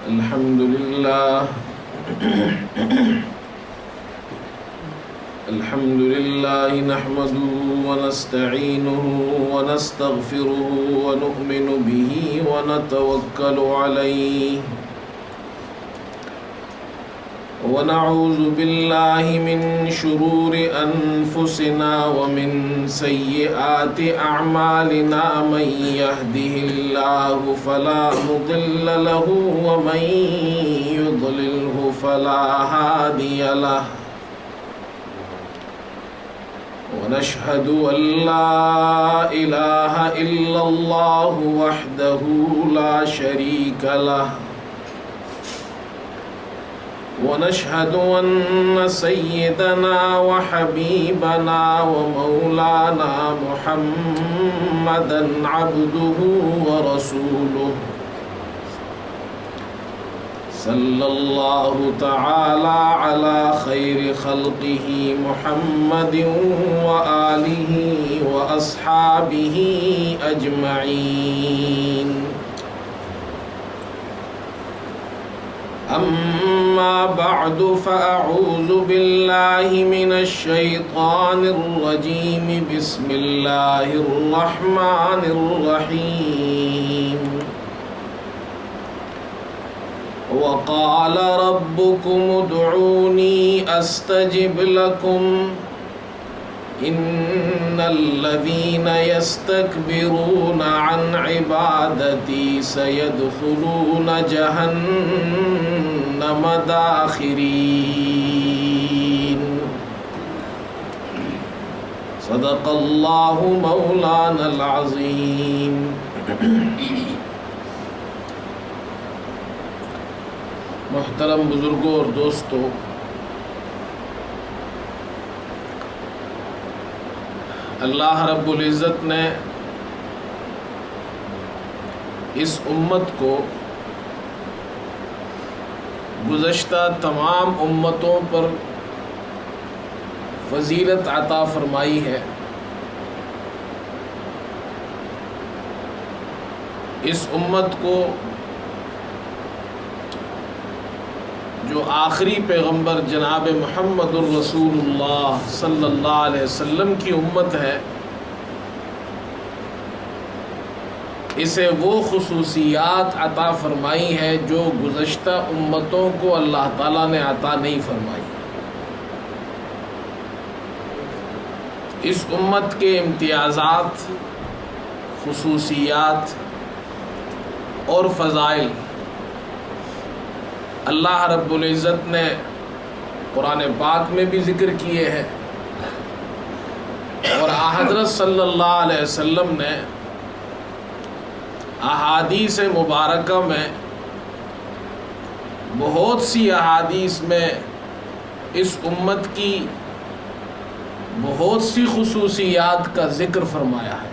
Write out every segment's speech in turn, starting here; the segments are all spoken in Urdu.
الحمد لله نحمده ونستعينه ونستغفره ونؤمن به ونتوكل عليه ونعوذ بالله من شرور أنفسنا ومن سيئات أعمالنا من يهده الله فلا مضل له ومن يضلله فلا هادي له ونشهد أن لا إله إلا الله وحده لا شريك له ونشهد أن سيدنا وحبيبنا ومولانا محمدا عبده ورسوله صلى الله تعالى على خير خلقه محمد وآله وأصحابه أجمعين أما بعد فأعوذ بالله من الشيطان الرجيم بسم الله الرحمن الرحيم وقال ربكم ادعوني أستجب لكم إن الذين يستكبرون عن عبادتي سيدخلون جهنم داخرين صدق الله مولانا العظيم محترم بزرگوں اور دوستوں، اللہ رب العزت نے اس امت کو گزشتہ تمام امتوں پر فضیلت عطا فرمائی ہے۔ اس امت کو جو آخری پیغمبر جناب محمد الرسول اللہ صلی اللہ علیہ وسلم کی امت ہے، اسے وہ خصوصیات عطا فرمائی ہے جو گزشتہ امتوں کو اللہ تعالیٰ نے عطا نہیں فرمائی۔ اس امت کے امتیازات، خصوصیات اور فضائل اللہ رب العزت نے قرآن پاک میں بھی ذکر کیے ہیں، اور حضرت صلی اللہ علیہ وسلم نے احادیث مبارکہ میں بہت سی احادیث میں اس امت کی بہت سی خصوصیات کا ذکر فرمایا ہے۔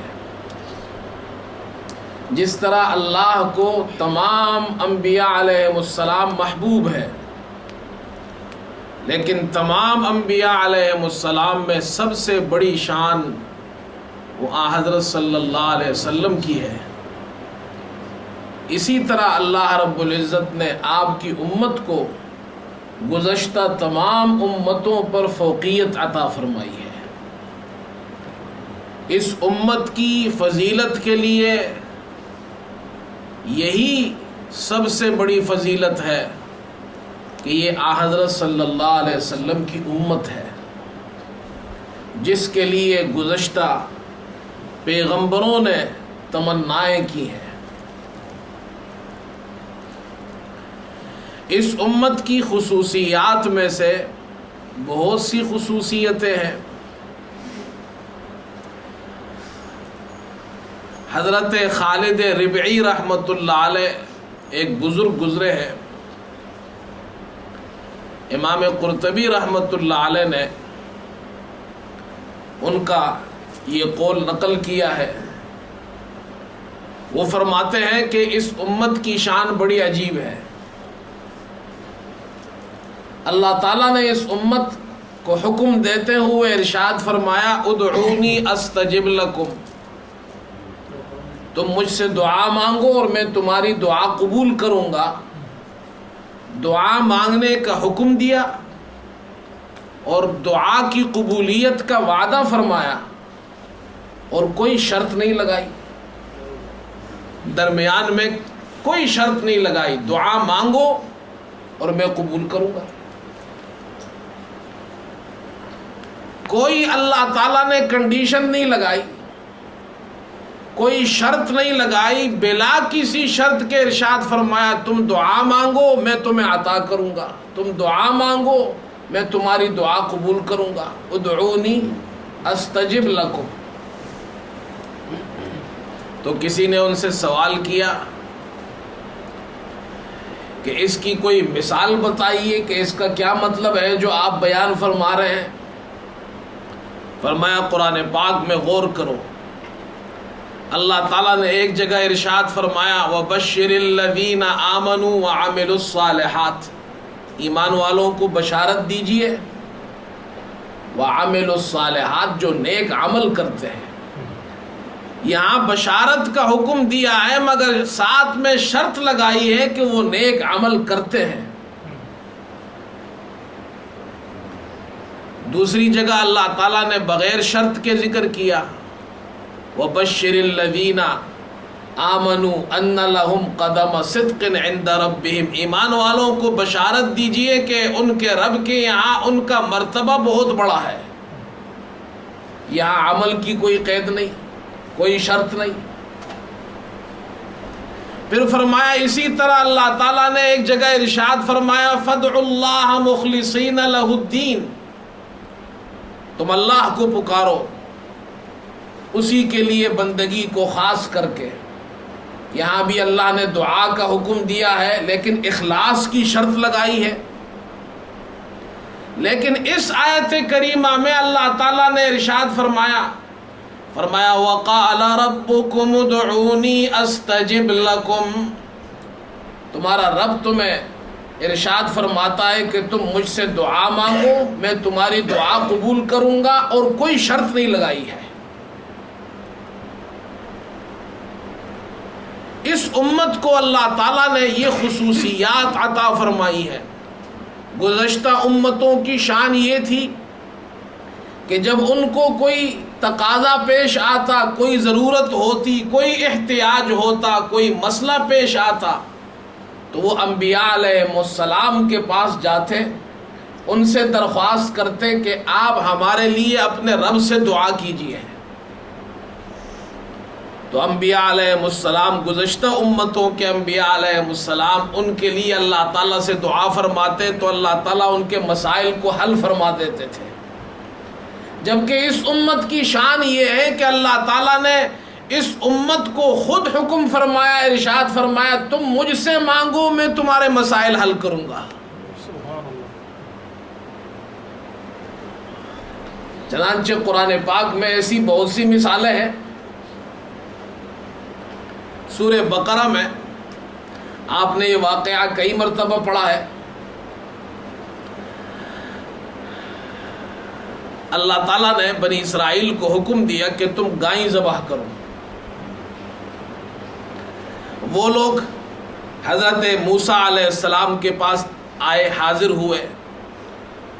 جس طرح اللہ کو تمام انبیاء علیہ السلام محبوب ہے، لیکن تمام انبیاء علیہ السلام میں سب سے بڑی شان وہ حضرت صلی اللہ علیہ وسلم کی ہے، اسی طرح اللہ رب العزت نے آپ کی امت کو گزشتہ تمام امتوں پر فوقیت عطا فرمائی ہے۔ اس امت کی فضیلت کے لیے یہی سب سے بڑی فضیلت ہے کہ یہ حضرت صلی اللہ علیہ وسلم کی امت ہے، جس کے لیے گزشتہ پیغمبروں نے تمنائیں کی ہیں۔ اس امت کی خصوصیات میں سے بہت سی خصوصیتیں ہیں۔ حضرت خالد ربعی رحمۃ اللہ علیہ ایک بزرگ گزرے ہیں، امام قرطبی رحمۃ اللہ علیہ نے ان کا یہ قول نقل کیا ہے۔ وہ فرماتے ہیں کہ اس امت کی شان بڑی عجیب ہے۔ اللہ تعالیٰ نے اس امت کو حکم دیتے ہوئے ارشاد فرمایا ادعونی استجب لکم، تم مجھ سے دعا مانگو اور میں تمہاری دعا قبول کروں گا۔ دعا مانگنے کا حکم دیا اور دعا کی قبولیت کا وعدہ فرمایا اور کوئی شرط نہیں لگائی، درمیان میں کوئی شرط نہیں لگائی، دعا مانگو اور میں قبول کروں گا۔ کوئی اللہ تعالیٰ نے کنڈیشن نہیں لگائی، کوئی شرط نہیں لگائی، بلا کسی شرط کے ارشاد فرمایا تم دعا مانگو میں تمہیں عطا کروں گا، تم دعا مانگو میں تمہاری دعا قبول کروں گا۔ ادعونی استجب لکم۔ تو کسی نے ان سے سوال کیا کہ اس کی کوئی مثال بتائیے کہ اس کا کیا مطلب ہے جو آپ بیان فرما رہے ہیں۔ فرمایا قرآن پاک میں غور کرو، اللہ تعالیٰ نے ایک جگہ ارشاد فرمایا وَبَشِّرِ الَّذِينَ آمَنُوا وَعَمِلُوا الصَّالِحَاتِ، ایمان والوں کو بشارت دیجئے، وَعَمِلُوا الصَّالِحَاتِ جو نیک عمل کرتے ہیں۔ یہاں بشارت کا حکم دیا ہے مگر ساتھ میں شرط لگائی ہے کہ وہ نیک عمل کرتے ہیں۔ دوسری جگہ اللہ تعالیٰ نے بغیر شرط کے ذکر کیا وَبَشِّرِ الَّذِينَ آمَنُوا أَنَّ لَهُمْ قَدَمَ صِدْقٍ عِنْدَ رَبِّهِمْ، ایمان والوں کو بشارت دیجئے کہ ان کے رب کے یہاں ان کا مرتبہ بہت بڑا ہے۔ یہاں عمل کی کوئی قید نہیں، کوئی شرط نہیں۔ پھر فرمایا اسی طرح اللہ تعالیٰ نے ایک جگہ ارشاد فرمایا فَادْعُوا اللَّهَ مُخْلِصِينَ لَهُ الدِّينَ، تم اللہ کو پکارو اسی کے لیے بندگی کو خاص کر کے۔ یہاں بھی اللہ نے دعا کا حکم دیا ہے لیکن اخلاص کی شرط لگائی ہے۔ لیکن اس آیت کریمہ میں اللہ تعالیٰ نے ارشاد فرمایا وَقَالَ رَبُّكُمُ ادْعُونِي أَسْتَجِبْ لَكُمْ، تمہارا رب تمہیں ارشاد فرماتا ہے کہ تم مجھ سے دعا مانگو میں تمہاری دعا قبول کروں گا، اور کوئی شرط نہیں لگائی ہے۔ اس امت کو اللہ تعالیٰ نے یہ خصوصیات عطا فرمائی ہے۔ گزشتہ امتوں کی شان یہ تھی کہ جب ان کو کوئی تقاضا پیش آتا، کوئی ضرورت ہوتی، کوئی احتیاج ہوتا، کوئی مسئلہ پیش آتا تو وہ انبیاء علیہ السلام کے پاس جاتے، ان سے درخواست کرتے کہ آپ ہمارے لیے اپنے رب سے دعا کیجیے۔ تو انبیاء علیہ السلام، گزشتہ امتوں کے انبیاء علیہ السلام، ان کے لیے اللہ تعالیٰ سے دعا فرماتے تو اللہ تعالیٰ ان کے مسائل کو حل فرما دیتے تھے۔ جبکہ اس امت کی شان یہ ہے کہ اللہ تعالیٰ نے اس امت کو خود حکم فرمایا، ارشاد فرمایا تم مجھ سے مانگو میں تمہارے مسائل حل کروں گا۔ چنانچہ قرآن پاک میں ایسی بہت سی مثالیں ہیں۔ سورہ بقرہ میں آپ نے یہ واقعہ کئی مرتبہ پڑھا ہے۔ اللہ تعالیٰ نے بنی اسرائیل کو حکم دیا کہ تم گائیں ذبح کرو۔ وہ لوگ حضرت موسیٰ علیہ السلام کے پاس آئے، حاضر ہوئے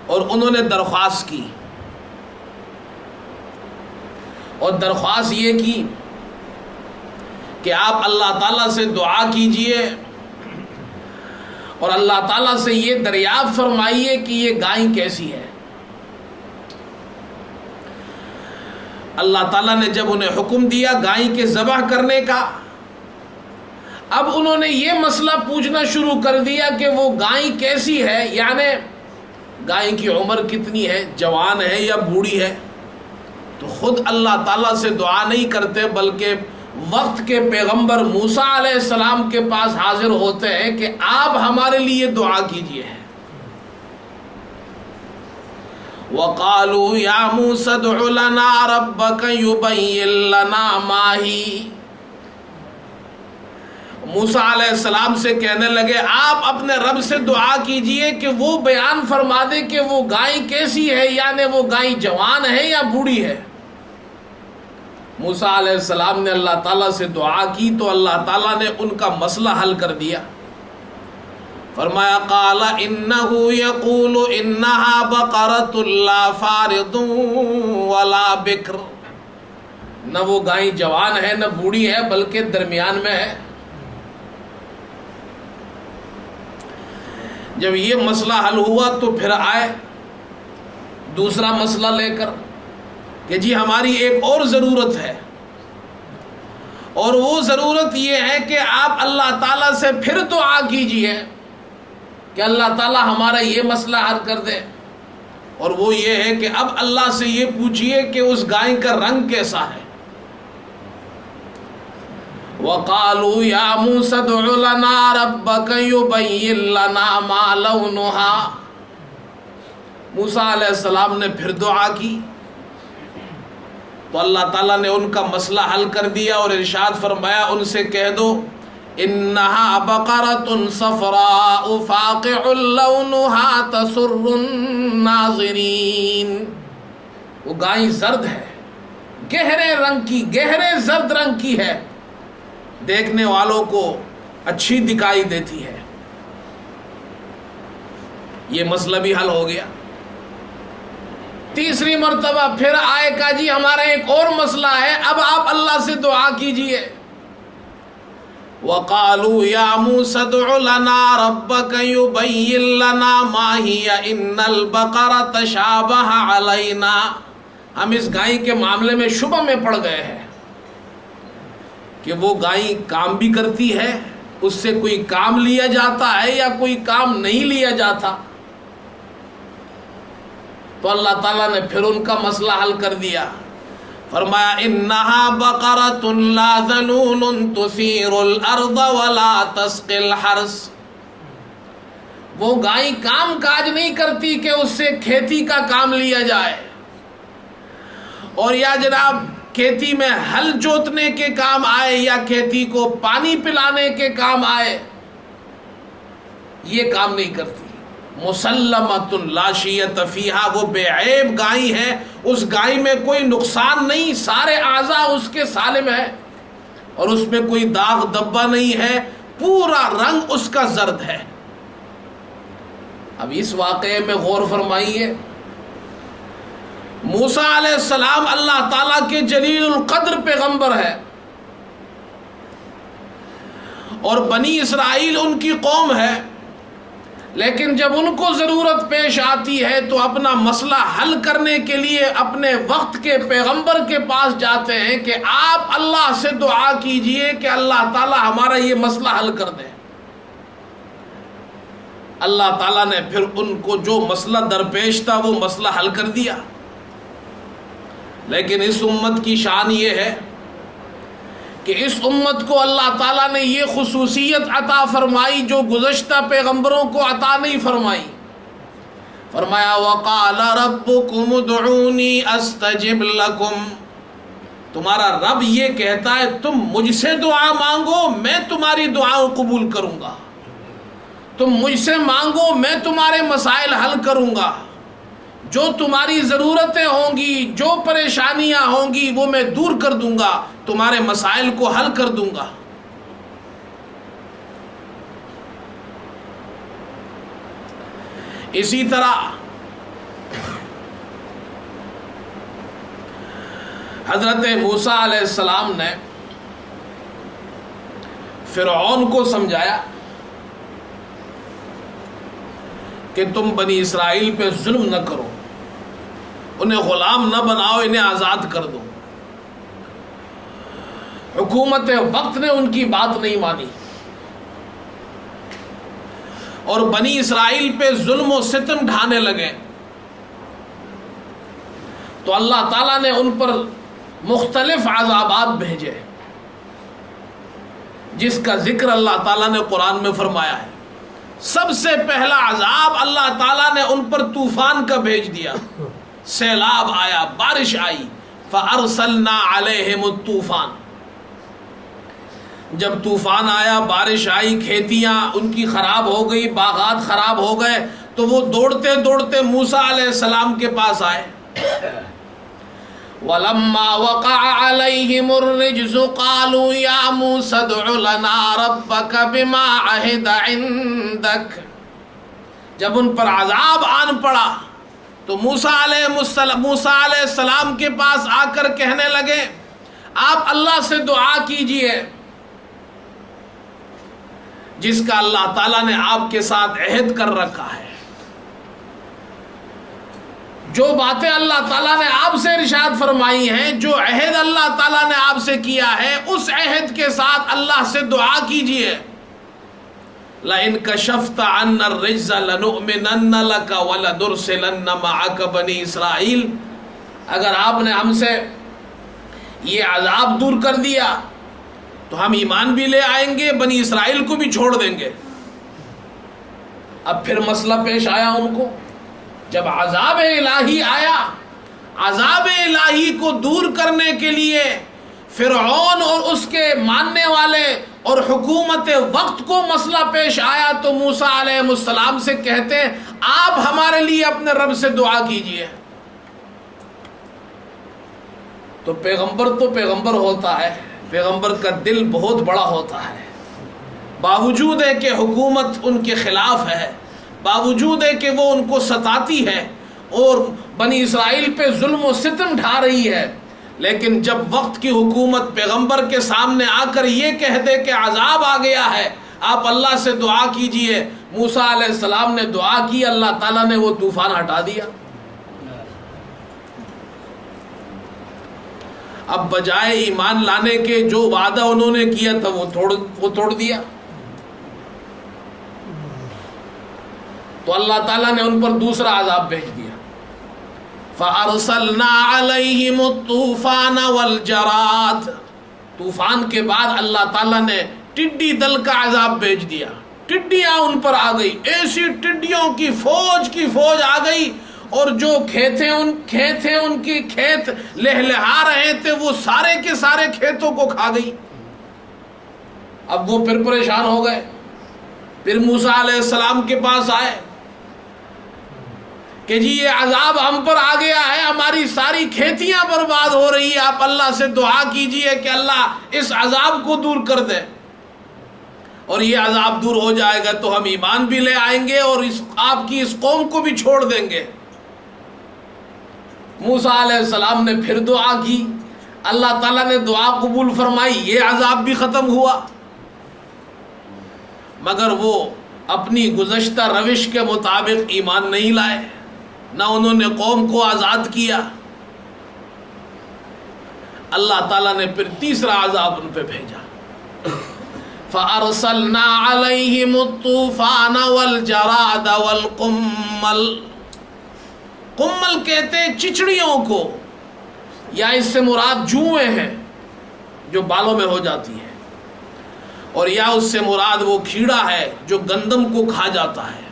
اور انہوں نے درخواست کی، اور درخواست یہ کی کہ آپ اللہ تعالیٰ سے دعا کیجئے اور اللہ تعالیٰ سے یہ دریافت فرمائیے کہ یہ گائیں کیسی ہے۔ اللہ تعالیٰ نے جب انہیں حکم دیا گائیں کے ذبح کرنے کا، اب انہوں نے یہ مسئلہ پوچھنا شروع کر دیا کہ وہ گائیں کیسی ہے، یعنی گائیں کی عمر کتنی ہے، جوان ہے یا بوڑھی ہے۔ تو خود اللہ تعالیٰ سے دعا نہیں کرتے بلکہ وقت کے پیغمبر موسیٰ علیہ السلام کے پاس حاضر ہوتے ہیں کہ آپ ہمارے لیے دعا کیجئے۔ وَقَالُوا يَا مُوسَى ادْعُ لَنَا رَبَّكَ يُبَيِّن لَنَا مَا هِيَ، موسیٰ علیہ السلام سے کہنے لگے آپ اپنے رب سے دعا کیجئے کہ وہ بیان فرما دے کہ وہ گائیں کیسی ہے، یعنی وہ گائیں جوان ہے یا بوڑھی ہے۔ موسیٰ علیہ السلام نے اللہ تعالیٰ سے دعا کی تو اللہ تعالیٰ نے ان کا مسئلہ حل کر دیا۔ فرمایا قال انہ یقول انہا بقرۃ لا فارض ولا بکر، نہ وہ گائیں جوان ہے نہ بوڑھی ہے بلکہ درمیان میں ہے۔ جب یہ مسئلہ حل ہوا تو پھر آئے دوسرا مسئلہ لے کر کہ جی ہماری ایک اور ضرورت ہے، اور وہ ضرورت یہ ہے کہ آپ اللہ تعالیٰ سے پھر دعا کیجئے کہ اللہ تعالیٰ ہمارا یہ مسئلہ حل کر دے، اور وہ یہ ہے کہ اب اللہ سے یہ پوچھئے کہ اس گائے کا رنگ کیسا ہے۔ وَقَالُوا يَا مُوسَى ادْعُ لَنَا رَبَّكَ يُبَيِّن لَنَا مَا لَوْنُهَا، موسیٰ علیہ السلام نے پھر دعا کی تو اللہ تعالیٰ نے ان کا مسئلہ حل کر دیا اور ارشاد فرمایا ان سے کہہ دو انہا بقرۃ صفراء فاقع لونها تسر الناظرین، وہ گائیں زرد ہے، گہرے رنگ کی، گہرے زرد رنگ کی ہے، دیکھنے والوں کو اچھی دکھائی دیتی ہے۔ یہ مسئلہ بھی حل ہو گیا۔ تیسری مرتبہ پھر آئے کہا جی ہمارا ایک اور مسئلہ ہے، اب آپ اللہ سے دعا کیجئے۔ وَقَالُوا يَا مُوسَى ادْعُ لَنَا رَبَّكَ يُبَيِّن لَنَا مَا هِيَ إِنَّ الْبَقَرَ تَشَابَهَ عَلَيْنَا، ہم اس گائیں کے معاملے میں شبہ میں پڑ گئے ہیں کہ وہ گائیں کام بھی کرتی ہے، اس سے کوئی کام لیا جاتا ہے یا کوئی کام نہیں لیا جاتا۔ تو اللہ تعالیٰ نے پھر ان کا مسئلہ حل کر دیا، فرمایا انہا بقرۃ لا ذلول تثیر الارض ولا تسقی الحرث، وہ گائیں کام کاج نہیں کرتی کہ اس سے کھیتی کا کام لیا جائے، اور یا جناب کھیتی میں ہل جوتنے کے کام آئے یا کھیتی کو پانی پلانے کے کام آئے، یہ کام نہیں کرتی۔ مسلمۃ لا شیۃ فیہا، وہ بے عیب گائیں ہے، اس گائیں میں کوئی نقصان نہیں، سارے اعضاء اس کے سالم ہے، اور اس میں کوئی داغ دبا نہیں ہے، پورا رنگ اس کا زرد ہے۔ اب اس واقعے میں غور فرمائیے، موسیٰ علیہ السلام اللہ تعالیٰ کے جلیل القدر پیغمبر ہے، اور بنی اسرائیل ان کی قوم ہے، لیکن جب ان کو ضرورت پیش آتی ہے تو اپنا مسئلہ حل کرنے کے لیے اپنے وقت کے پیغمبر کے پاس جاتے ہیں کہ آپ اللہ سے دعا کیجئے کہ اللہ تعالیٰ ہمارا یہ مسئلہ حل کر دے۔ اللہ تعالیٰ نے پھر ان کو جو مسئلہ درپیش تھا وہ مسئلہ حل کر دیا۔ لیکن اس امت کی شان یہ ہے کہ اس امت کو اللہ تعالیٰ نے یہ خصوصیت عطا فرمائی جو گزشتہ پیغمبروں کو عطا نہیں فرمائی۔ فرمایا وَقَالَ رَبُّكُمُ ادْعُونِي أَسْتَجِبْ لَكُمْ، تمہارا رب یہ کہتا ہے تم مجھ سے دعا مانگو میں تمہاری دعاؤں قبول کروں گا، تم مجھ سے مانگو میں تمہارے مسائل حل کروں گا، جو تمہاری ضرورتیں ہوں گی، جو پریشانیاں ہوں گی وہ میں دور کر دوں گا، تمہارے مسائل کو حل کر دوں گا۔ اسی طرح حضرت موسیٰ علیہ السلام نے فرعون کو سمجھایا کہ تم بنی اسرائیل پہ ظلم نہ کرو، انہیں غلام نہ بناؤ، انہیں آزاد کر دو۔ حکومت وقت نے ان کی بات نہیں مانی اور بنی اسرائیل پہ ظلم و ستم ڈھانے لگے، تو اللہ تعالیٰ نے ان پر مختلف عذابات بھیجے جس کا ذکر اللہ تعالیٰ نے قرآن میں فرمایا ہے۔ سب سے پہلا عذاب اللہ تعالیٰ نے ان پر طوفان کا بھیج دیا، سیلاب آیا، بارش آئی، فَأَرْسَلْنَا عَلَيْهِمُ الطُّوفَانَ، جب طوفان آیا، بارش آئی، کھیتیاں ان کی خراب ہو گئی، باغات خراب ہو گئے، تو وہ دوڑتے دوڑتے موسیٰ علیہ السلام کے پاس آئے وَلَمَّا وَقَعَ عَلَيْهِمُ الرِّجْزُ قَالُوا يَا مُوسَى ادْعُ لَنَا رَبَّكَ بِمَا عَهِدَ عِندَكَ۔ جب ان پر عذاب آن پڑا تو موسیٰ علیہ السلام کے پاس آ کر کہنے لگے آپ اللہ سے دعا کیجئے جس کا اللہ تعالیٰ نے آپ کے ساتھ عہد کر رکھا ہے۔ جو باتیں اللہ تعالیٰ نے آپ سے ارشاد فرمائی ہیں، جو عہد اللہ تعالیٰ نے آپ سے کیا ہے، اس عہد کے ساتھ اللہ سے دعا کیجئے۔ لَإِن كَشَفْتَ عَنَّا الرِّجْزَ لَنُؤْمِنَنَّ لَكَ وَلَنُرْسِلَنَّ مَعَكَ بَنِي اسرائیل، اگر آپ نے ہم سے یہ عذاب دور کر دیا تو ہم ایمان بھی لے آئیں گے، بنی اسرائیل کو بھی چھوڑ دیں گے۔ اب پھر مسئلہ پیش آیا ان کو، جب عذاب الہی آیا، عذاب الہی کو دور کرنے کے لیے فرعون اور اس کے ماننے والے اور حکومت وقت کو مسئلہ پیش آیا تو موسیٰ علیہ السلام سے کہتے ہیں آپ ہمارے لیے اپنے رب سے دعا کیجئے۔ تو پیغمبر ہوتا ہے، پیغمبر کا دل بہت بڑا ہوتا ہے، باوجود ہے کہ حکومت ان کے خلاف ہے، باوجود ہے کہ وہ ان کو ستاتی ہے اور بنی اسرائیل پہ ظلم و ستم ڈھا رہی ہے، لیکن جب وقت کی حکومت پیغمبر کے سامنے آ کر یہ کہہ دے کہ عذاب آ گیا ہے، آپ اللہ سے دعا کیجئے، موسیٰ علیہ السلام نے دعا کی، اللہ تعالیٰ نے وہ طوفان ہٹا دیا۔ اب بجائے ایمان لانے کے جو وعدہ انہوں نے کیا تھا وہ توڑ دیا، تو اللہ تعالیٰ نے ان پر دوسرا عذاب بھیج دیا۔ فَأَرْسَلْنَا عَلَيْهِمُ الطُّوفَانَ وَالْجَرَادَ، طوفان کے بعد اللہ تعالیٰ نے ٹڈی دل کا عذاب بھیج دیا، ٹڈیاں ان پر آ گئی، ایسی ٹڈیوں کی فوج آ گئی، اور جو کھیت تھے ان کی کھیت لہلہا رہے تھے وہ سارے کے سارے کھیتوں کو کھا گئی۔ اب وہ پھر پریشان ہو گئے، پھر موسیٰ علیہ السلام کے پاس آئے کہ جی یہ عذاب ہم پر آ گیا ہے، ہماری ساری کھیتیاں برباد ہو رہی ہے، آپ اللہ سے دعا کیجئے کہ اللہ اس عذاب کو دور کر دے، اور یہ عذاب دور ہو جائے گا تو ہم ایمان بھی لے آئیں گے اور آپ کی اس قوم کو بھی چھوڑ دیں گے۔ موسیٰ علیہ السلام نے پھر دعا کی، اللہ تعالیٰ نے دعا قبول فرمائی، یہ عذاب بھی ختم ہوا، مگر وہ اپنی گزشتہ روش کے مطابق ایمان نہیں لائے، نہ انہوں نے قوم کو آزاد کیا۔ اللہ تعالیٰ نے پھر تیسرا عذاب ان پہ بھیجا، فَأَرْسَلْنَا عَلَيْهِمُ الطُّوفَانَ وَالْجَرَادَ وَالْقُمَّلَ، قمل کہتے ہیں چچڑیوں کو، یا اس سے مراد جوئیں ہیں جو بالوں میں ہو جاتی ہیں، اور یا اس سے مراد وہ کیڑا ہے جو گندم کو کھا جاتا ہے۔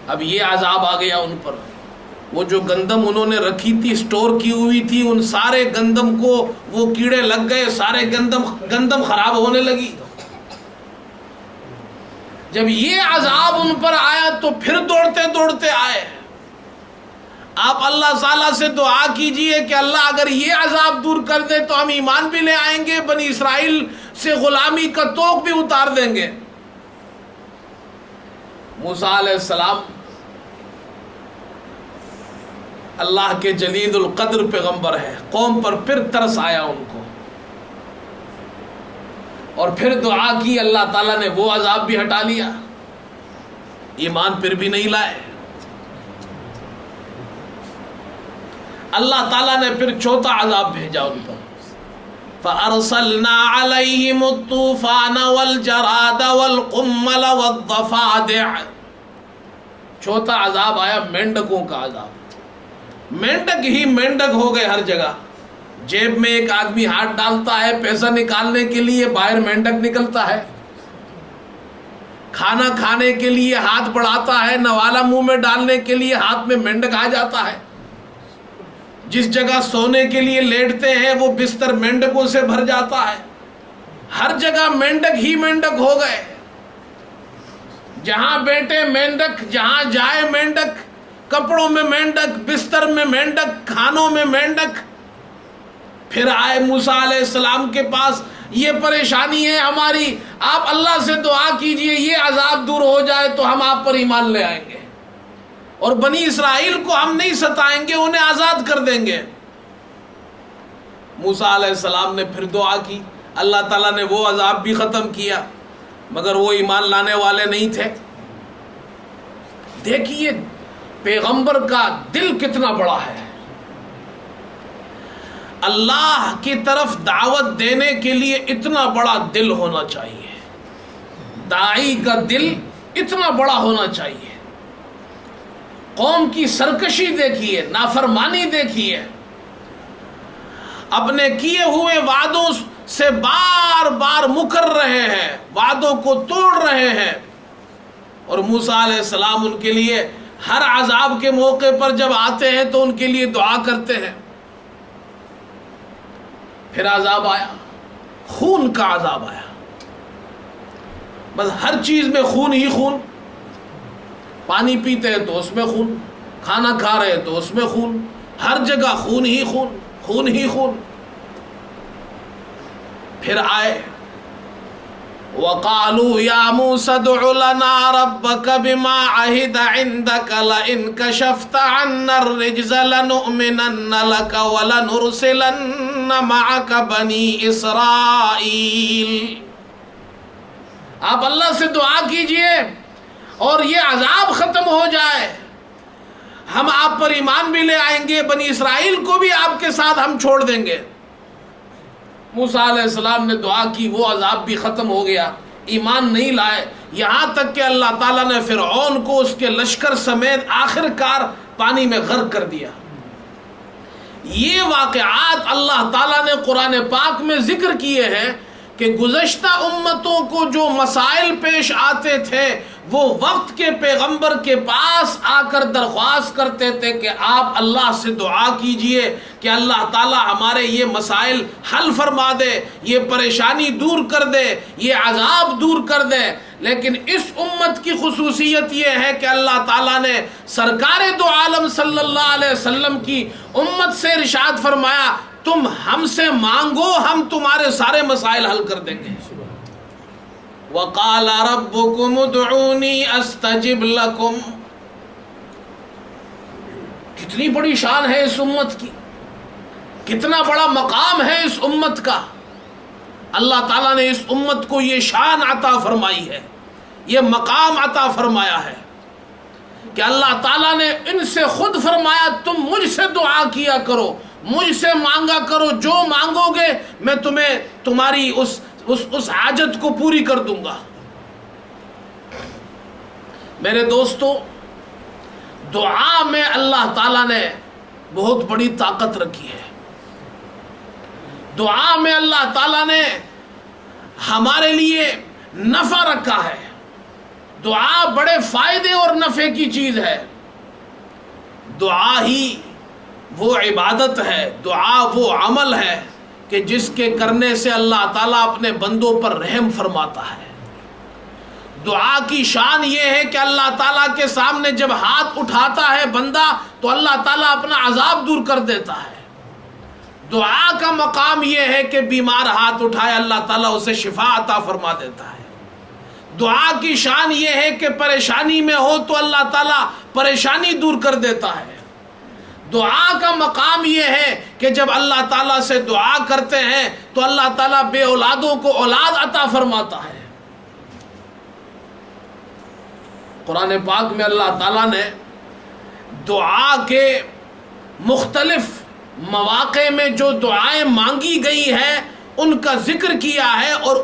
اب یہ عذاب آ گیا ان پر، وہ جو گندم انہوں نے رکھی تھی، سٹور کی ہوئی تھی، ان سارے گندم کو وہ کیڑے لگ گئے، سارے گندم خراب ہونے لگی۔ جب یہ عذاب ان پر آیا تو پھر دوڑتے آئے، آپ اللہ تعالیٰ سے دعا کیجئے کہ اللہ اگر یہ عذاب دور کر دے تو ہم ایمان بھی لے آئیں گے، بنی اسرائیل سے غلامی کا طوق بھی اتار دیں گے۔ موسیٰ علیہ السلام اللہ کے جلید القدر پیغمبر ہے، قوم پر پھر ترس آیا ان کو، اور پھر دعا کی، اللہ تعالیٰ نے وہ عذاب بھی ہٹا لیا، ایمان پھر بھی نہیں لائے۔ اللہ تعالیٰ نے پھر چوتھا عذاب بھیجا ان پر، فَأَرْسَلْنَا عَلَيْهِمُ الطُّوفَانَ وَالْجَرَادَ وَالْقُمَّلَ وَالضَّفَادِعَ، چوتھا عذاب آیا مینڈکوں کا عذاب، مینڈک ہی مینڈک ہو گئے ہر جگہ، جیب میں ایک آدمی ہاتھ ڈالتا ہے پیسہ نکالنے کے لیے، باہر مینڈک نکلتا ہے، کھانا کھانے کے لیے ہاتھ بڑھاتا ہے، نوالا منہ میں ڈالنے کے لیے ہاتھ میں مینڈک آ جاتا ہے، جس جگہ سونے کے لیے لیٹتے ہیں وہ بستر مینڈکوں سے بھر جاتا ہے، ہر جگہ مینڈک ہی مینڈک ہو گئے، جہاں بیٹھے مینڈک، جہاں جائے مینڈک، کپڑوں میں مینڈک، بستر میں مینڈک، کھانوں میں مینڈک. پھر آئے موسیٰ علیہ السلام کے پاس، یہ پریشانی ہے ہماری، آپ اللہ سے دعا کیجئے یہ عذاب دور ہو جائے تو ہم آپ پر ایمان لے آئیں گے، اور بنی اسرائیل کو ہم نہیں ستائیں گے، انہیں آزاد کر دیں گے. موسیٰ علیہ السلام نے پھر دعا کی، اللہ تعالیٰ نے وہ عذاب بھی ختم کیا، مگر وہ ایمان لانے والے نہیں تھے. دیکھیے پیغمبر کا دل کتنا بڑا ہے. اللہ کی طرف دعوت دینے کے لیے اتنا بڑا دل ہونا چاہیے، داعی کا دل اتنا بڑا ہونا چاہیے. قوم کی سرکشی دیکھیے، نافرمانی دیکھیے، اپنے کیے ہوئے وعدوں سے بار بار مکر رہے ہیں، وعدوں کو توڑ رہے ہیں. اور موسیٰ علیہ السلام ان کے لیے ہر عذاب کے موقع پر جب آتے ہیں تو ان کے لیے دعا کرتے ہیں. پھر عذاب آیا، خون کا عذاب آیا. بس ہر چیز میں خون ہی خون، پانی پیتے ہیں تو اس میں خون، کھانا کھا رہے تو اس میں خون، ہر جگہ خون ہی خون، خون ہی خون. پھر آئے وَقَالُوا يَا مُوسَى ادْعُ لَنَا رَبَّكَ بِمَا عَهِدَ عِندَكَ لَئِن كَشَفْتَ عَنَّا الرِّجْزَ لَنُؤْمِنَنَّ لَكَ وَلَنُرْسِلَنَّ مَعَكَ بَنِي إِسْرَائِيلَ. آپ اللہ سے دعا کیجئے اور یہ عذاب ختم ہو جائے، ہم آپ پر ایمان بھی لے آئیں گے، بنی اسرائیل کو بھی آپ کے ساتھ ہم چھوڑ دیں گے. موسیٰ علیہ السلام نے دعا کی، وہ عذاب بھی ختم ہو گیا، ایمان نہیں لائے، یہاں تک کہ اللہ تعالیٰ نے فرعون کو اس کے لشکر سمیت آخر کار پانی میں غرق کر دیا. یہ واقعات اللہ تعالیٰ نے قرآن پاک میں ذکر کیے ہیں کہ گزشتہ امتوں کو جو مسائل پیش آتے تھے وہ وقت کے پیغمبر کے پاس آ کر درخواست کرتے تھے کہ آپ اللہ سے دعا کیجئے کہ اللہ تعالی ہمارے یہ مسائل حل فرما دے، یہ پریشانی دور کر دے، یہ عذاب دور کر دے. لیکن اس امت کی خصوصیت یہ ہے کہ اللہ تعالیٰ نے سرکار دو عالم صلی اللہ علیہ وسلم کی امت سے ارشاد فرمایا تم ہم سے مانگو، ہم تمہارے سارے مسائل حل کر دیں گے. وَقَالَ رَبُّكُمُ ادْعُونِي أَسْتَجِبْ لَكُمْ. کتنی بڑی شان ہے اس امت کی، کتنا بڑا مقام ہے اس امت کا. اللہ تعالیٰ نے اس امت کو یہ شان عطا فرمائی ہے، یہ مقام عطا فرمایا ہے کہ اللہ تعالیٰ نے ان سے خود فرمایا تم مجھ سے دعا کیا کرو، مجھ سے مانگا کرو، جو مانگو گے میں تمہیں تمہاری اس حاجت کو پوری کر دوں گا. میرے دوستو، دعا میں اللہ تعالیٰ نے بہت بڑی طاقت رکھی ہے. دعا میں اللہ تعالیٰ نے ہمارے لیے نفع رکھا ہے. دعا بڑے فائدے اور نفع کی چیز ہے. دعا ہی وہ عبادت ہے، دعا وہ عمل ہے کہ جس کے کرنے سے اللہ تعالیٰ اپنے بندوں پر رحم فرماتا ہے. دعا کی شان یہ ہے کہ اللہ تعالیٰ کے سامنے جب ہاتھ اٹھاتا ہے بندہ تو اللہ تعالیٰ اپنا عذاب دور کر دیتا ہے. دعا کا مقام یہ ہے کہ بیمار ہاتھ اٹھائے اللہ تعالیٰ اسے شفا عطا فرما دیتا ہے. دعا کی شان یہ ہے کہ پریشانی میں ہو تو اللہ تعالیٰ پریشانی دور کر دیتا ہے. دعا کا مقام یہ ہے کہ جب اللہ تعالیٰ سے دعا کرتے ہیں تو اللہ تعالیٰ بے اولادوں کو اولاد عطا فرماتا ہے. قرآن پاک میں اللہ تعالیٰ نے دعا کے مختلف مواقع میں جو دعائیں مانگی گئی ہیں ان کا ذکر کیا ہے اور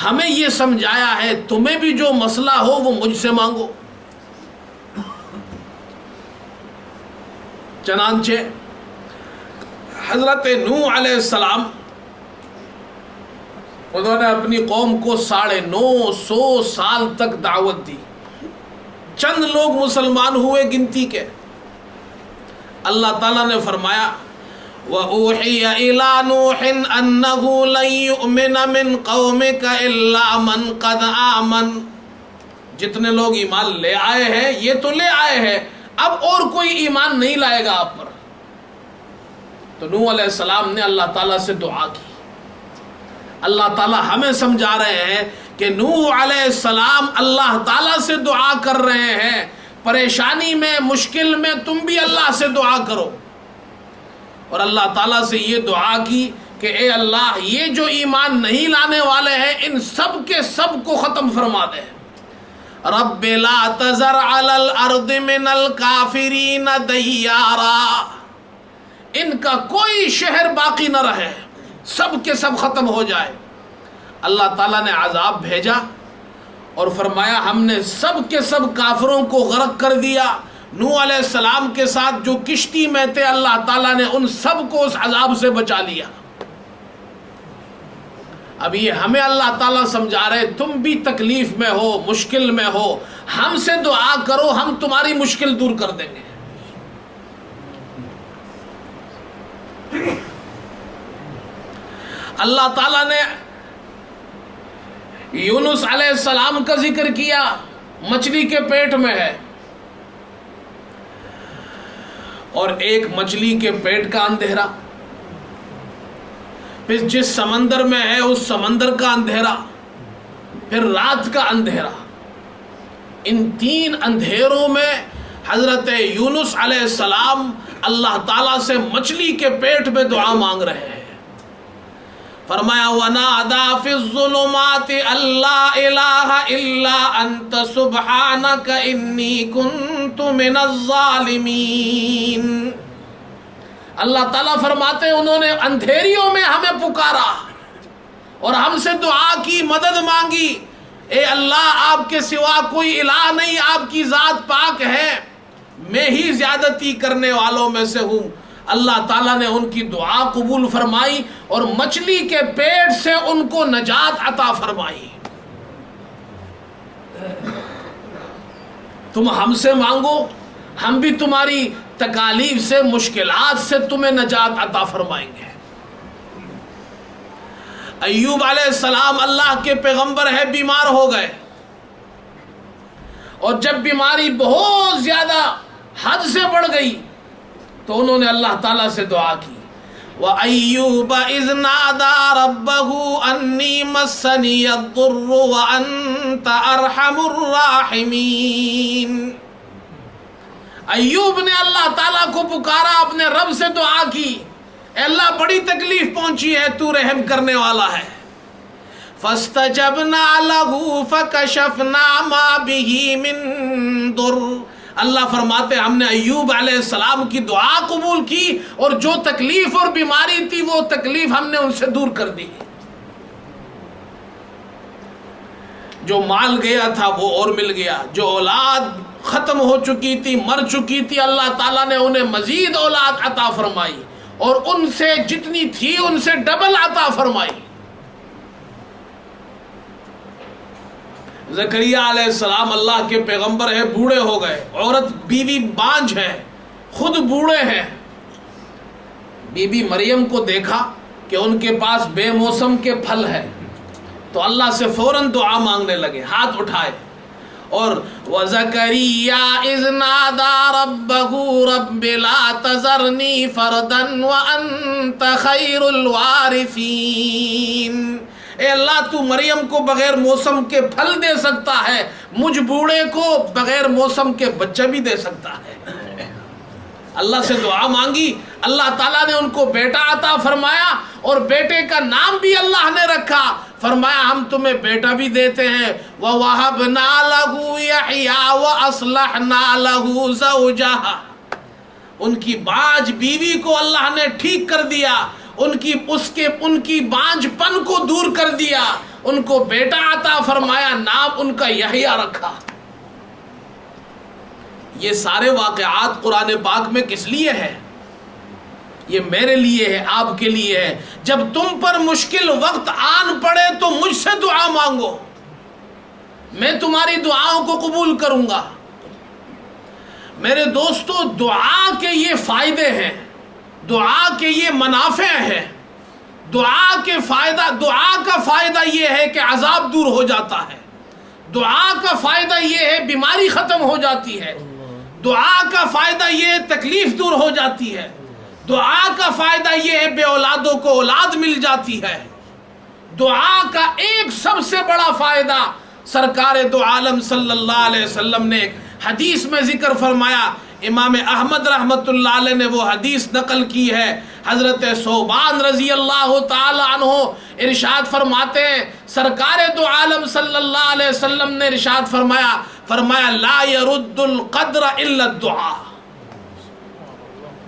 ہمیں یہ سمجھایا ہے تمہیں بھی جو مسئلہ ہو وہ مجھ سے مانگو. چنانچہ حضرت نوح علیہ السلام انہوں نے اپنی قوم کو 950 سال تک دعوت دی. چند لوگ مسلمان ہوئے گنتی کے. اللہ تعالیٰ نے فرمایا وَأُوحِيَ إِلَىٰ نُوحٍ أَنَّهُ لَن يُؤْمِنَ مِن قَوْمِكَ إِلَّا مَن قَدْ آمَنَ. جتنے لوگ ایمان لے آئے ہیں یہ تو لے آئے ہیں، اب اور کوئی ایمان نہیں لائے گا آپ پر. تو نوح علیہ السلام نے اللہ تعالیٰ سے دعا کی. اللہ تعالیٰ ہمیں سمجھا رہے ہیں کہ نوح علیہ السلام اللہ تعالیٰ سے دعا کر رہے ہیں. پریشانی میں، مشکل میں تم بھی اللہ سے دعا کرو. اور اللہ تعالیٰ سے یہ دعا کی کہ اے اللہ، یہ جو ایمان نہیں لانے والے ہیں ان سب کے سب کو ختم فرما دے. رب لا تذر علی الارض من الکافرین دیارا، ان کا کوئی شہر باقی نہ رہے، سب کے سب ختم ہو جائے. اللہ تعالیٰ نے عذاب بھیجا اور فرمایا ہم نے سب کے سب کافروں کو غرق کر دیا. نوح علیہ السلام کے ساتھ جو کشتی میں تھے اللہ تعالیٰ نے ان سب کو اس عذاب سے بچا لیا. اب یہ ہمیں اللہ تعالیٰ سمجھا رہے تم بھی تکلیف میں ہو، مشکل میں ہو، ہم سے دعا کرو، ہم تمہاری مشکل دور کر دیں گے. اللہ تعالیٰ نے یونس علیہ السلام کا ذکر کیا، مچھلی کے پیٹ میں ہے، اور ایک مچھلی کے پیٹ کا اندھیرا، پھر جس سمندر میں ہے اس سمندر کا اندھیرا، پھر رات کا اندھیرا. ان تین اندھیروں میں حضرت یونس علیہ السلام اللہ تعالیٰ سے مچھلی کے پیٹ میں دعا مانگ رہے ہیں. فرمایا وَنَادَى فِي الظُّلُمَاتِ أَلَّا إِلَٰهَ إِلَّا أَنْتَ سُبْحَانَكَ إِنِّي كُنْتُ مِنَ الظَّالِمِينَ. اللہ تعالیٰ فرماتے ہیں انہوں نے اندھیریوں میں ہمیں پکارا اور ہم سے دعا کی، مدد مانگی. اے اللہ، آپ کے سوا کوئی الہ نہیں، آپ کی ذات پاک ہے، میں ہی زیادتی کرنے والوں میں سے ہوں. اللہ تعالیٰ نے ان کی دعا قبول فرمائی اور مچھلی کے پیٹ سے ان کو نجات عطا فرمائی. تم ہم سے مانگو، ہم بھی تمہاری تکالیف سے، مشکلات سے تمہیں نجات عطا فرمائیں گے. ایوب علیہ السلام اللہ کے پیغمبر ہے، بیمار ہو گئے، اور جب بیماری بہت زیادہ حد سے بڑھ گئی تو انہوں نے اللہ تعالیٰ سے دعا کی. وَأَيُّوبَ إِذْ نَادَى رَبَّهُ أَنِّي مَسَّنِيَ الضُّرُّ وَأَنْتَ أَرْحَمُ الرَّاحِمِينَ. ایوب نے اللہ تعالیٰ کو پکارا، اپنے رب سے دعا کی، اے اللہ بڑی تکلیف پہنچی ہے، تو رحم کرنے والا ہے. فَاسْتَجَبْنَا لَهُ فَكَشَفْنَا مَا بِهِ مِن ضُرٍّ. اللہ فرماتے ہم نے ایوب علیہ السلام کی دعا قبول کی اور جو تکلیف اور بیماری تھی وہ تکلیف ہم نے ان سے دور کر دی. جو مال گیا تھا وہ اور مل گیا، جو اولاد ختم ہو چکی تھی، مر چکی تھی، اللہ تعالیٰ نے انہیں مزید اولاد عطا فرمائی اور ان سے جتنی تھی ان سے ڈبل عطا فرمائی. زکریا علیہ السلام اللہ کے پیغمبر ہیں، بوڑھے ہو گئے، عورت بیوی بانجھ ہے، خود بوڑھے ہیں. بی بی مریم کو دیکھا کہ ان کے پاس بے موسم کے پھل ہے تو اللہ سے فوراً دعا مانگنے لگے، ہاتھ اٹھائے. اور وَزَكَرِيَّا إِذْ نَادَى رَبَّهُ رَبِّ لَا تَذَرْنِي فَرْدًا وَأَنْتَ خَيْرُ الْوَارِثِينَ. اے اللہ تو مریم کو بغیر موسم کے پھل دے سکتا ہے، مجھ بوڑھے کو بغیر موسم کے بچہ بھی دے سکتا ہے. اللہ سے دعا مانگی، اللہ تعالیٰ نے ان کو بیٹا عطا فرمایا اور بیٹے کا نام بھی اللہ نے رکھا. فرمایا ہم تمہیں بیٹا بھی دیتے ہیں. وَوَهَبْنَا لَهُ يَحْيَىٰ وَأَصْلَحْنَا لَهُ زَوْجَهَا. ان کی بانجھ بیوی کو اللہ نے ٹھیک کر دیا، ان کی بانجھ پن کو دور کر دیا، ان کو بیٹا عطا فرمایا، نام ان کا یحییٰ رکھا. یہ سارے واقعات قرآن پاک میں کس لیے ہے؟ یہ میرے لیے ہے، آپ کے لیے ہے. جب تم پر مشکل وقت آن پڑے تو مجھ سے دعا مانگو، میں تمہاری دعاؤں کو قبول کروں گا. میرے دوستو، دعا کے یہ فائدے ہیں، دعا کے یہ منافع ہیں. دعا کا فائدہ یہ ہے کہ عذاب دور ہو جاتا ہے. دعا کا فائدہ یہ ہے بیماری ختم ہو جاتی ہے. دعا کا فائدہ یہ تکلیف دور ہو جاتی ہے، دعا کا فائدہ یہ ہے بے اولادوں کو اولاد مل جاتی ہے، دعا کا ایک سب سے بڑا فائدہ سرکار دو عالم صلی اللہ علیہ وسلم نے ایک حدیث میں ذکر فرمایا، امام احمد رحمت اللہ علیہ نے وہ حدیث نقل کی ہے، حضرت ثوبان رضی اللہ تعالی عنہ ارشاد فرماتے ہیں سرکار دو عالم صلی اللہ علیہ وسلم نے ارشاد فرمایا لا يرد القدر الا الدعاء،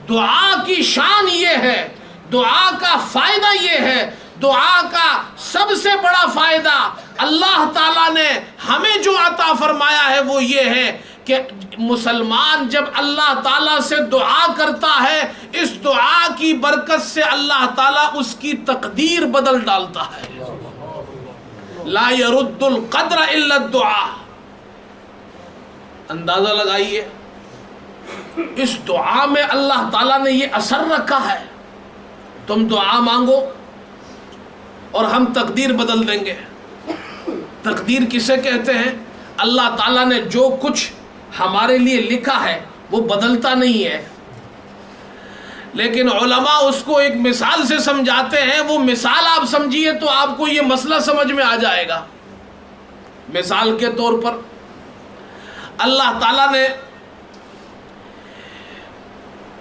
دعا کی شان یہ ہے، دعا کا فائدہ یہ ہے، دعا کا سب سے بڑا فائدہ اللہ تعالیٰ نے ہمیں جو عطا فرمایا ہے وہ یہ ہے کہ مسلمان جب اللہ تعالیٰ سے دعا کرتا ہے، اس دعا کی برکت سے اللہ تعالیٰ اس کی تقدیر بدل ڈالتا ہے۔ لا يرد القدر الا الدعاء، اندازہ لگائیے اس دعا میں اللہ تعالیٰ نے یہ اثر رکھا ہے، تم دعا مانگو اور ہم تقدیر بدل دیں گے۔ تقدیر کسے کہتے ہیں؟ اللہ تعالیٰ نے جو کچھ ہمارے لیے لکھا ہے وہ بدلتا نہیں ہے، لیکن علماء اس کو ایک مثال سے سمجھاتے ہیں، وہ مثال آپ سمجھیے تو آپ کو یہ مسئلہ سمجھ میں آ جائے گا۔ مثال کے طور پر اللہ تعالیٰ نے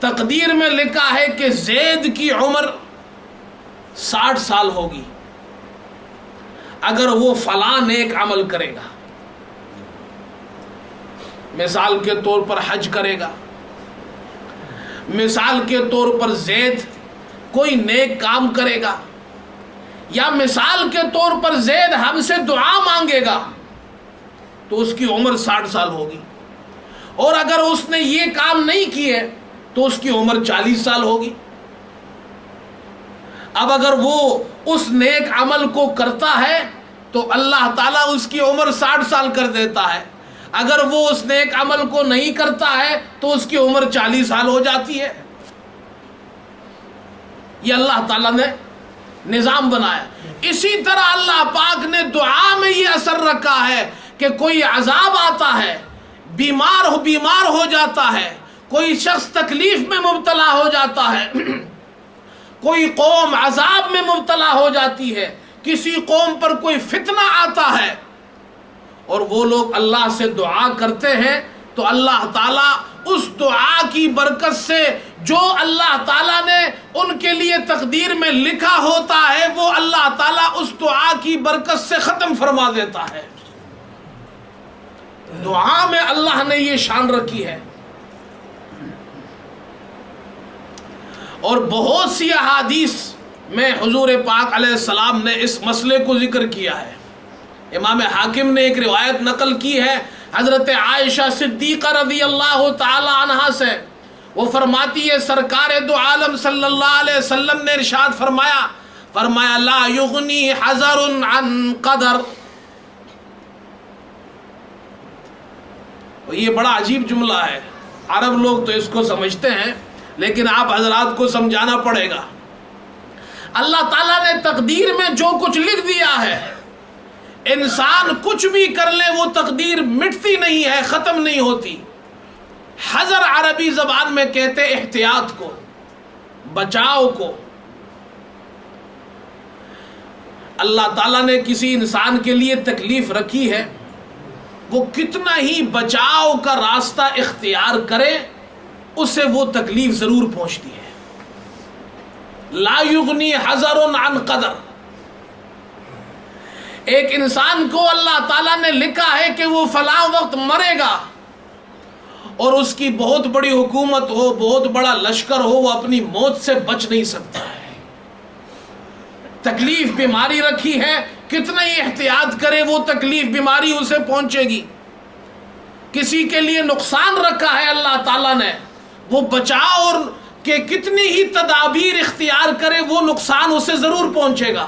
تقدیر میں لکھا ہے کہ زید کی عمر 60 سال ہوگی اگر وہ فلاں نیک عمل کرے گا، مثال کے طور پر حج کرے گا، مثال کے طور پر زید کوئی نیک کام کرے گا، یا مثال کے طور پر زید ہم سے دعا مانگے گا تو اس کی عمر 60 سال ہوگی، اور اگر اس نے یہ کام نہیں کیے تو اس کی عمر 40 سال ہوگی۔ اب اگر وہ اس نیک عمل کو کرتا ہے تو اللہ تعالیٰ اس کی عمر 60 سال کر دیتا ہے، اگر وہ اس نیک عمل کو نہیں کرتا ہے تو اس کی عمر 40 سال ہو جاتی ہے۔ یہ اللہ تعالیٰ نے نظام بنایا۔ اسی طرح اللہ پاک نے دعا میں یہ اثر رکھا ہے کہ کوئی عذاب آتا ہے، بیمار ہو جاتا ہے، کوئی شخص تکلیف میں مبتلا ہو جاتا ہے، کوئی قوم عذاب میں مبتلا ہو جاتی ہے، کسی قوم پر کوئی فتنہ آتا ہے اور وہ لوگ اللہ سے دعا کرتے ہیں تو اللہ تعالیٰ اس دعا کی برکت سے جو اللہ تعالیٰ نے ان کے لیے تقدیر میں لکھا ہوتا ہے وہ اللہ تعالیٰ اس دعا کی برکت سے ختم فرما دیتا ہے۔ دعا میں اللہ نے یہ شان رکھی ہے، اور بہت سی احادیث میں حضور پاک علیہ السلام نے اس مسئلے کو ذکر کیا ہے۔ امام حاکم نے ایک روایت نقل کی ہے حضرت عائشہ صدیقہ رضی اللہ تعالی عنہا سے، وہ فرماتی ہے سرکار دو عالم صلی اللہ علیہ وسلم نے ارشاد فرمایا لا یغنی حذر عن قدر۔ یہ بڑا عجیب جملہ ہے، عرب لوگ تو اس کو سمجھتے ہیں لیکن آپ حضرات کو سمجھانا پڑے گا۔ اللہ تعالیٰ نے تقدیر میں جو کچھ لکھ دیا ہے، انسان کچھ بھی کر لے وہ تقدیر مٹتی نہیں ہے، ختم نہیں ہوتی۔ حذر عربی زبان میں کہتے احتیاط کو، بچاؤ کو۔ اللہ تعالیٰ نے کسی انسان کے لیے تکلیف رکھی ہے، وہ کتنا ہی بچاؤ کا راستہ اختیار کرے اسے وہ تکلیف ضرور پہنچتی ہے۔ لا یغنی حذر عن قدر۔ ایک انسان کو اللہ تعالیٰ نے لکھا ہے کہ وہ فلاں وقت مرے گا، اور اس کی بہت بڑی حکومت ہو، بہت بڑا لشکر ہو، وہ اپنی موت سے بچ نہیں سکتا ہے۔ تکلیف بیماری رکھی ہے، کتنا ہی احتیاط کرے وہ تکلیف بیماری اسے پہنچے گی۔ کسی کے لیے نقصان رکھا ہے اللہ تعالیٰ نے، وہ بچاؤ اور کہ کتنی ہی تدابیر اختیار کرے وہ نقصان اسے ضرور پہنچے گا۔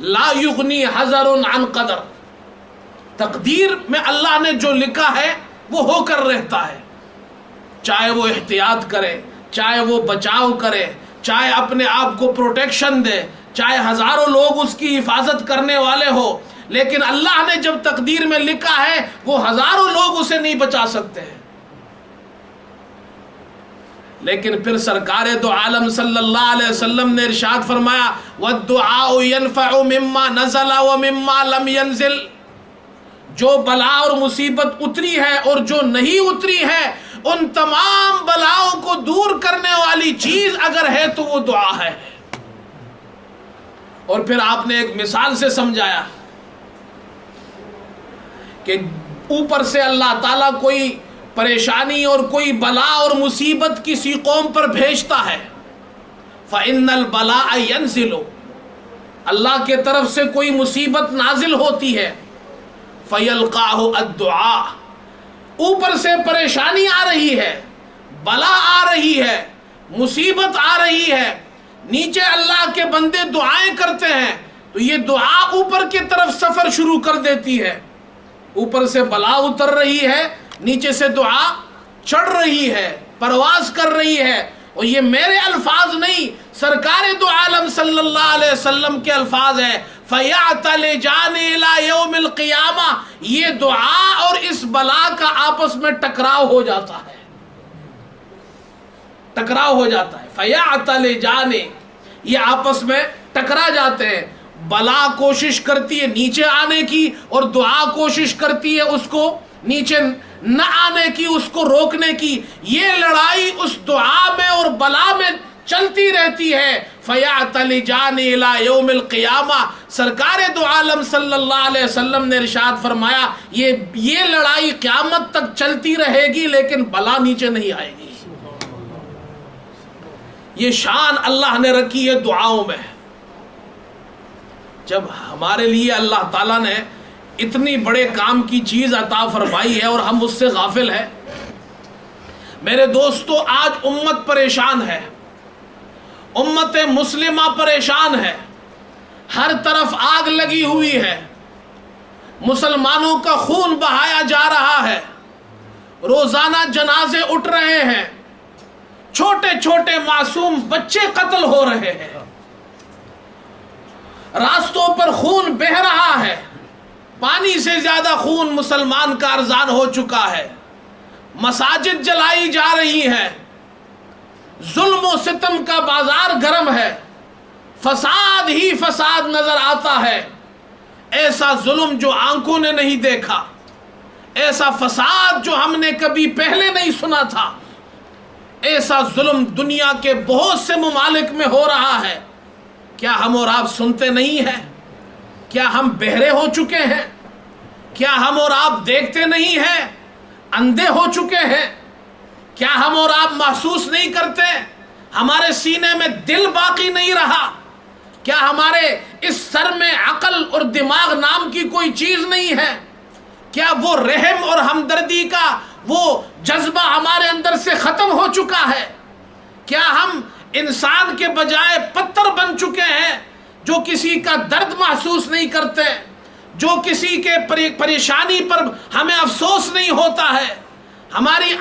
لا یغنی حذر عن قدر۔ تقدیر میں اللہ نے جو لکھا ہے وہ ہو کر رہتا ہے، چاہے وہ احتیاط کرے، چاہے وہ بچاؤ کرے، چاہے اپنے آپ کو پروٹیکشن دے، چاہے ہزاروں لوگ اس کی حفاظت کرنے والے ہو، لیکن اللہ نے جب تقدیر میں لکھا ہے وہ ہزاروں لوگ اسے نہیں بچا سکتے ہیں۔ لیکن پھر سرکار دو عالم صلی اللہ علیہ وسلم نے ارشاد فرمایا وَالدُّعَاءُ يَنْفَعُ مِمَّا نَزَلَ وَمِمَّا لَمْ يَنزِلْ، جو بلا اور مصیبت اتری ہے اور جو نہیں اتری ہے ان تمام بلاؤں کو دور کرنے والی چیز اگر ہے تو وہ دعا ہے۔ اور پھر آپ نے ایک مثال سے سمجھایا کہ اوپر سے اللہ تعالیٰ کوئی پریشانی اور کوئی بلا اور مصیبت کسی قوم پر بھیجتا ہے، فَإِنَّ الْبَلَاءَ يَنْزِلُ، اللہ کے طرف سے کوئی مصیبت نازل ہوتی ہے، فَيَلْقَاهُ الدُّعَاء، اوپر سے پریشانی آ رہی ہے، بلا آ رہی ہے، مصیبت آ رہی ہے، نیچے اللہ کے بندے دعائیں کرتے ہیں تو یہ دعا اوپر کی طرف سفر شروع کر دیتی ہے، اوپر سے بلا اتر رہی ہے، نیچے سے دعا چڑھ رہی ہے، پرواز کر رہی ہے۔ اور یہ میرے الفاظ نہیں، سرکار دو عالم صلی اللہ علیہ وسلم کے الفاظ ہیں، فَيَعْتَلِجَانِ إِلَى يَوْمِ الْقِيَامَةِ، یہ دعا اور اس بلا کا آپس میں ٹکراؤ ہو جاتا ہے، ٹکراؤ ہو جاتا ہے، فَيَعْتَلِجَانِ، یہ آپس میں ٹکرا جاتے ہیں۔ بلا کوشش کرتی ہے نیچے آنے کی اور دعا کوشش کرتی ہے اس کو نیچے نہ آنے کی، اس کو روکنے کی۔ یہ لڑائی اس دعا میں اور بلا میں چلتی رہتی ہے۔ فَيَعْتَلِجَانِ إِلَى يَوْمِ الْقِيَامَةِ، سرکار دو عالم صلی اللہ علیہ وسلم نے ارشاد فرمایا یہ لڑائی قیامت تک چلتی رہے گی لیکن بلا نیچے نہیں آئے گی۔ یہ شان اللہ نے رکھی ہے دعاؤں میں۔ جب ہمارے لیے اللہ تعالیٰ نے اتنی بڑے کام کی چیز عطا فرمائی ہے اور ہم اس سے غافل ہیں۔ میرے دوستو، آج امت پریشان ہے، امت مسلمہ پریشان ہے، ہر طرف آگ لگی ہوئی ہے، مسلمانوں کا خون بہایا جا رہا ہے، روزانہ جنازے اٹھ رہے ہیں، چھوٹے چھوٹے معصوم بچے قتل ہو رہے ہیں، راستوں پر خون بہہ رہا ہے، پانی سے زیادہ خون مسلمان کا ارزان ہو چکا ہے، مساجد جلائی جا رہی ہیں، ظلم و ستم کا بازار گرم ہے، فساد ہی فساد نظر آتا ہے، ایسا ظلم جو آنکھوں نے نہیں دیکھا، ایسا فساد جو ہم نے کبھی پہلے نہیں سنا تھا، ایسا ظلم دنیا کے بہت سے ممالک میں ہو رہا ہے۔ کیا ہم اور آپ سنتے نہیں ہیں؟ کیا ہم بہرے ہو چکے ہیں؟ کیا ہم اور آپ دیکھتے نہیں ہیں؟ اندھے ہو چکے ہیں؟ کیا ہم اور آپ محسوس نہیں کرتے؟ ہمارے سینے میں دل باقی نہیں رہا؟ کیا ہمارے اس سر میں عقل اور دماغ نام کی کوئی چیز نہیں ہے؟ کیا وہ رحم اور ہمدردی کا وہ جذبہ ہمارے اندر سے ختم ہو چکا ہے؟ کیا ہم انسان کے بجائے پتھر بن چکے ہیں جو کسی کا درد محسوس نہیں کرتے، جو کسی کے پریشانی پر ہمیں افسوس نہیں ہوتا ہے، ہماری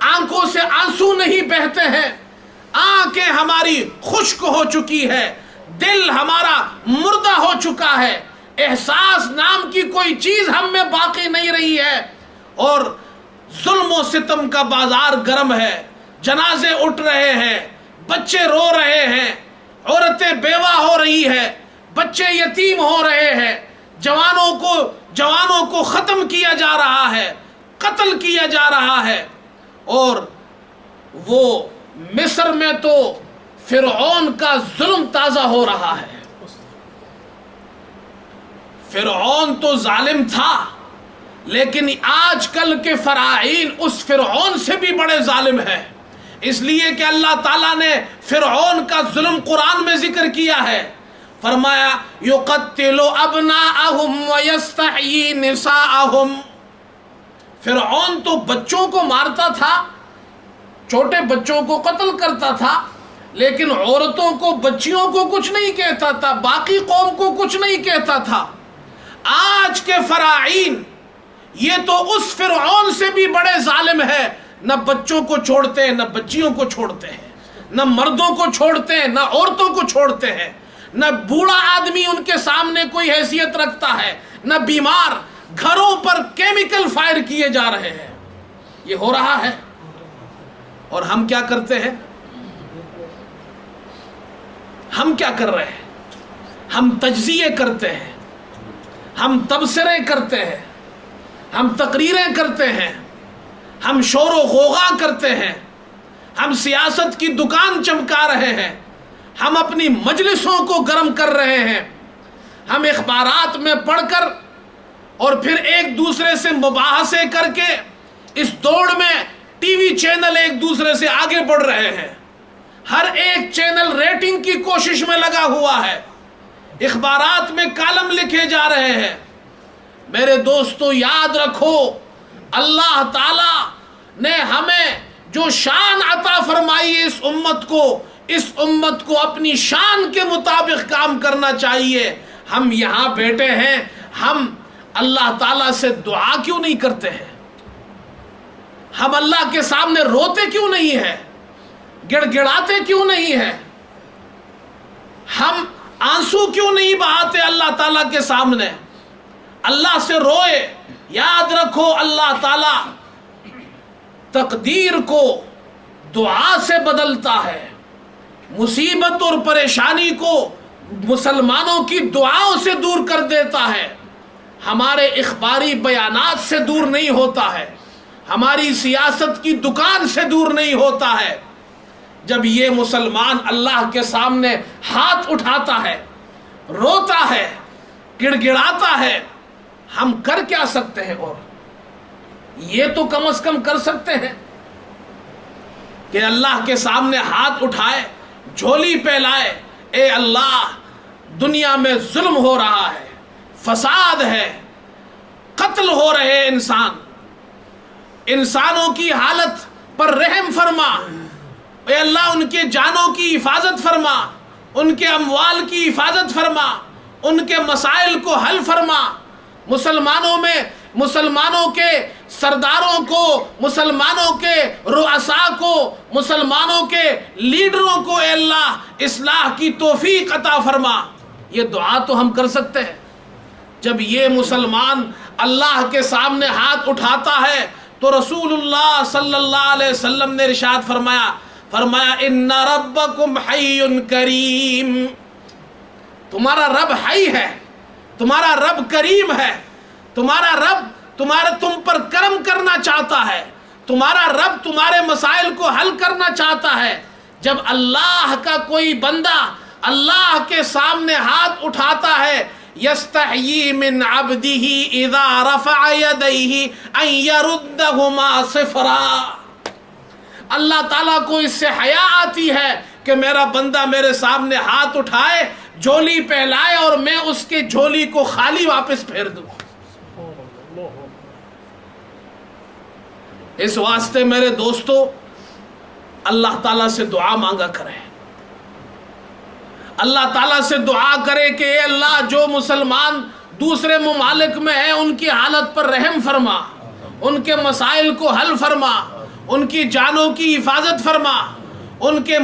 آنکھوں سے آنسو نہیں بہتے ہیں، آنکھیں ہماری خشک ہو چکی ہے، دل ہمارا مردہ ہو چکا ہے، احساس نام کی کوئی چیز ہم میں باقی نہیں رہی ہے، اور ظلم و ستم کا بازار گرم ہے، جنازے اٹھ رہے ہیں، بچے رو رہے ہیں، عورتیں بیوہ ہو رہی ہے، بچے یتیم ہو رہے ہیں، جوانوں کو ختم کیا جا رہا ہے، قتل کیا جا رہا ہے۔ اور وہ مصر میں تو فرعون کا ظلم تازہ ہو رہا ہے۔ فرعون تو ظالم تھا، لیکن آج کل کے فراعین اس فرعون سے بھی بڑے ظالم ہیں، اس لیے کہ اللہ تعالیٰ نے فرعون کا ظلم قرآن میں ذکر کیا ہے، فرمایا یقتل ابناءہم ویستحیی نساءہم۔ فرعون تو بچوں کو مارتا تھا، چھوٹے بچوں کو قتل کرتا تھا، لیکن عورتوں کو، بچیوں کو کچھ نہیں کہتا تھا، باقی قوم کو کچھ نہیں کہتا تھا۔ آج کے فراعین یہ تو اس فرعون سے بھی بڑے ظالم ہیں، نہ بچوں کو چھوڑتے ہیں، نہ بچیوں کو چھوڑتے ہیں، نہ مردوں کو چھوڑتے ہیں، نہ عورتوں کو چھوڑتے ہیں، نہ بوڑھا آدمی ان کے سامنے کوئی حیثیت رکھتا ہے، نہ بیمار، گھروں پر کیمیکل فائر کیے جا رہے ہیں، یہ ہو رہا ہے۔ اور ہم کیا کرتے ہیں؟ ہم کیا کر رہے ہیں؟ ہم تجزیے کرتے ہیں، ہم تبصرے کرتے ہیں، ہم تقریریں کرتے ہیں، ہم شور و غوغا کرتے ہیں، ہم سیاست کی دکان چمکا رہے ہیں، ہم اپنی مجلسوں کو گرم کر رہے ہیں، ہم اخبارات میں پڑھ کر اور پھر ایک دوسرے سے مباحثے کر کے اس دوڑ میں ٹی وی چینل ایک دوسرے سے آگے بڑھ رہے ہیں، ہر ایک چینل ریٹنگ کی کوشش میں لگا ہوا ہے، اخبارات میں کالم لکھے جا رہے ہیں۔ میرے دوستو یاد رکھو، اللہ تعالی نے ہمیں جو شان عطا فرمائی ہے اس امت کو اپنی شان کے مطابق کام کرنا چاہیے۔ ہم یہاں بیٹھے ہیں، ہم اللہ تعالیٰ سے دعا کیوں نہیں کرتے ہیں؟ ہم اللہ کے سامنے روتے کیوں نہیں ہیں؟ گڑ گڑاتے کیوں نہیں ہیں؟ ہم آنسو کیوں نہیں بہاتے اللہ تعالیٰ کے سامنے؟ اللہ سے روئے۔ یاد رکھو اللہ تعالیٰ تقدیر کو دعا سے بدلتا ہے، مصیبت اور پریشانی کو مسلمانوں کی دعاؤں سے دور کر دیتا ہے، ہمارے اخباری بیانات سے دور نہیں ہوتا ہے، ہماری سیاست کی دکان سے دور نہیں ہوتا ہے۔ جب یہ مسلمان اللہ کے سامنے ہاتھ اٹھاتا ہے، روتا ہے، گڑ گڑاتا ہے، ہم کر کیا سکتے ہیں؟ اور یہ تو کم از کم کر سکتے ہیں کہ اللہ کے سامنے ہاتھ اٹھائے، جھولی پھیلائے، اے اللہ دنیا میں ظلم ہو رہا ہے، فساد ہے، قتل ہو رہے انسانوں کی حالت پر رحم فرما، اے اللہ ان کے جانوں کی حفاظت فرما، ان کے اموال کی حفاظت فرما، ان کے مسائل کو حل فرما، مسلمانوں کے سرداروں کو، مسلمانوں کے رؤساء کو، مسلمانوں کے لیڈروں کو اے اللہ اصلاح کی توفیق عطا فرما۔ یہ دعا تو ہم کر سکتے ہیں۔ جب یہ مسلمان اللہ کے سامنے ہاتھ اٹھاتا ہے تو رسول اللہ صلی اللہ علیہ وسلم نے ارشاد فرمایا ان ربکم حی کریم، تمہارا رب حی ہے، تمہارا رب کریم ہے، تمہارا رب تم پر کرم کرنا چاہتا ہے، تمہارا رب تمہارے مسائل کو حل کرنا چاہتا ہے۔ جب اللہ کا کوئی بندہ اللہ کے سامنے ہاتھ اٹھاتا ہے، یستحیی من عبدہ اذا رفع یدیہ ان یردہما صفرا، اللہ تعالیٰ کو اس سے حیا آتی ہے کہ میرا بندہ میرے سامنے ہاتھ اٹھائے، جھولی پھیلائے اور میں اس کے جھولی کو خالی واپس پھیر دوں۔ اس واسطے میرے دوستو اللہ تعالیٰ سے دعا مانگا کریں، اللہ تعالیٰ سے دعا کرے کہ اے اللہ جو مسلمان دوسرے ممالک میں ہیں ان کی حالت پر رحم فرما، ان کے مسائل کو حل فرما، ان کی جانوں کی حفاظت فرما، ان کے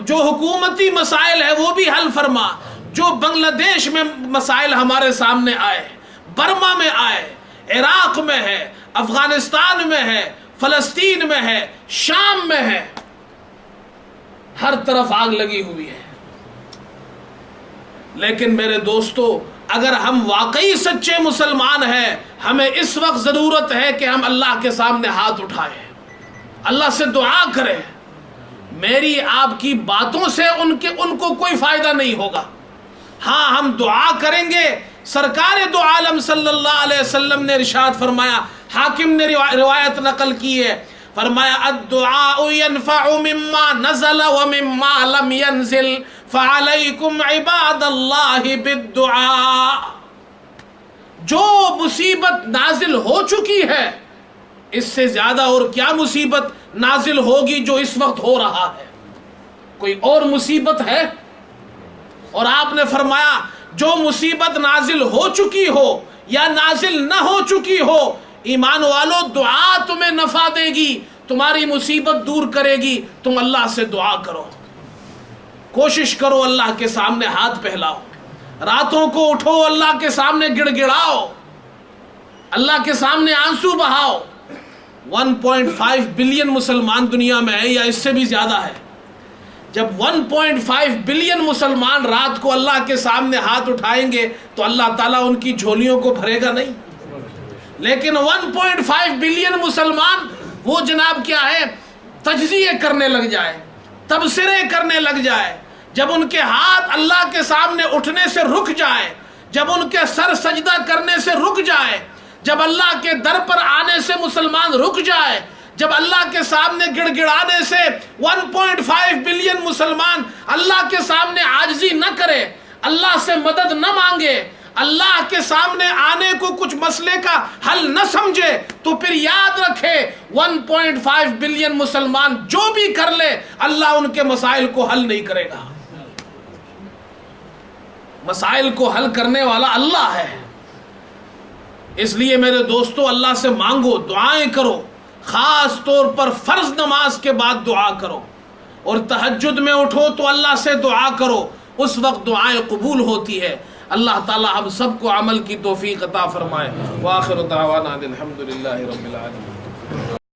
جو حکومتی مسائل ہیں وہ بھی حل فرما، جو بنگلہ دیش میں مسائل ہمارے سامنے آئے، برما میں آئے، عراق میں ہے، افغانستان میں ہے، فلسطین میں ہے، شام میں ہے، ہر طرف آگ لگی ہوئی ہے۔ لیکن میرے دوستو اگر ہم واقعی سچے مسلمان ہیں، ہمیں اس وقت ضرورت ہے کہ ہم اللہ کے سامنے ہاتھ اٹھائیں، اللہ سے دعا کریں۔ میری آپ کی باتوں سے ان کو کوئی فائدہ نہیں ہوگا، ہاں ہم دعا کریں گے۔ سرکار دو عالم صلی اللہ علیہ وسلم نے ارشاد فرمایا، حاکم نے روایت نقل کی ہے، فرمایا الدعاء ينفع مما نزل ومما لم ينزل فعليكم عباد الله بالدعاء۔ جو مصیبت نازل ہو چکی ہے، اس سے زیادہ اور کیا مصیبت نازل ہوگی جو اس وقت ہو رہا ہے؟ کوئی اور مصیبت ہے؟ اور آپ نے فرمایا جو مصیبت نازل ہو چکی ہو یا نازل نہ ہو چکی ہو، ایمان والو دعا تمہیں نفع دے گی، تمہاری مصیبت دور کرے گی۔ تم اللہ سے دعا کرو، کوشش کرو، اللہ کے سامنے ہاتھ پھیلاؤ، راتوں کو اٹھو، اللہ کے سامنے گڑ گڑاؤ، اللہ کے سامنے آنسو بہاؤ۔ 1.5 بلین مسلمان دنیا میں ہیں یا اس سے بھی زیادہ ہے. جب 1.5 بلین مسلمان رات کو اللہ کے سامنے ہاتھ اٹھائیں گے تو اللہ تعالیٰ ان کی جھولیوں کو بھرے گا نہیں. لیکن 1.5 بلین مسلمان وہ جناب کیا ہے تجزیے کرنے لگ جائے, تبصرے کرنے لگ جائے, جب ان کے ہاتھ اللہ کے سامنے اٹھنے سے رک جائے, جب ان کے سر سجدہ کرنے سے رک جائے, جب اللہ کے در پر آنے سے مسلمان رک جائے, جب اللہ کے سامنے گڑ گڑانے سے 1.5 بلین مسلمان اللہ کے سامنے عاجزی نہ کرے, اللہ سے مدد نہ مانگے, اللہ کے سامنے آنے کو کچھ مسئلے کا حل نہ سمجھے, تو پھر یاد رکھے 1.5 بلین مسلمان جو بھی کر لے اللہ ان کے مسائل کو حل نہیں کرے گا. مسائل کو حل کرنے والا اللہ ہے. اس لیے میرے دوستو اللہ سے مانگو, دعائیں کرو, خاص طور پر فرض نماز کے بعد دعا کرو, اور تہجد میں اٹھو تو اللہ سے دعا کرو, اس وقت دعائیں قبول ہوتی ہے. اللہ تعالی ہم سب کو عمل کی توفیق عطا فرمائے. وآخر دعوانا الحمدللہ رب العالمین.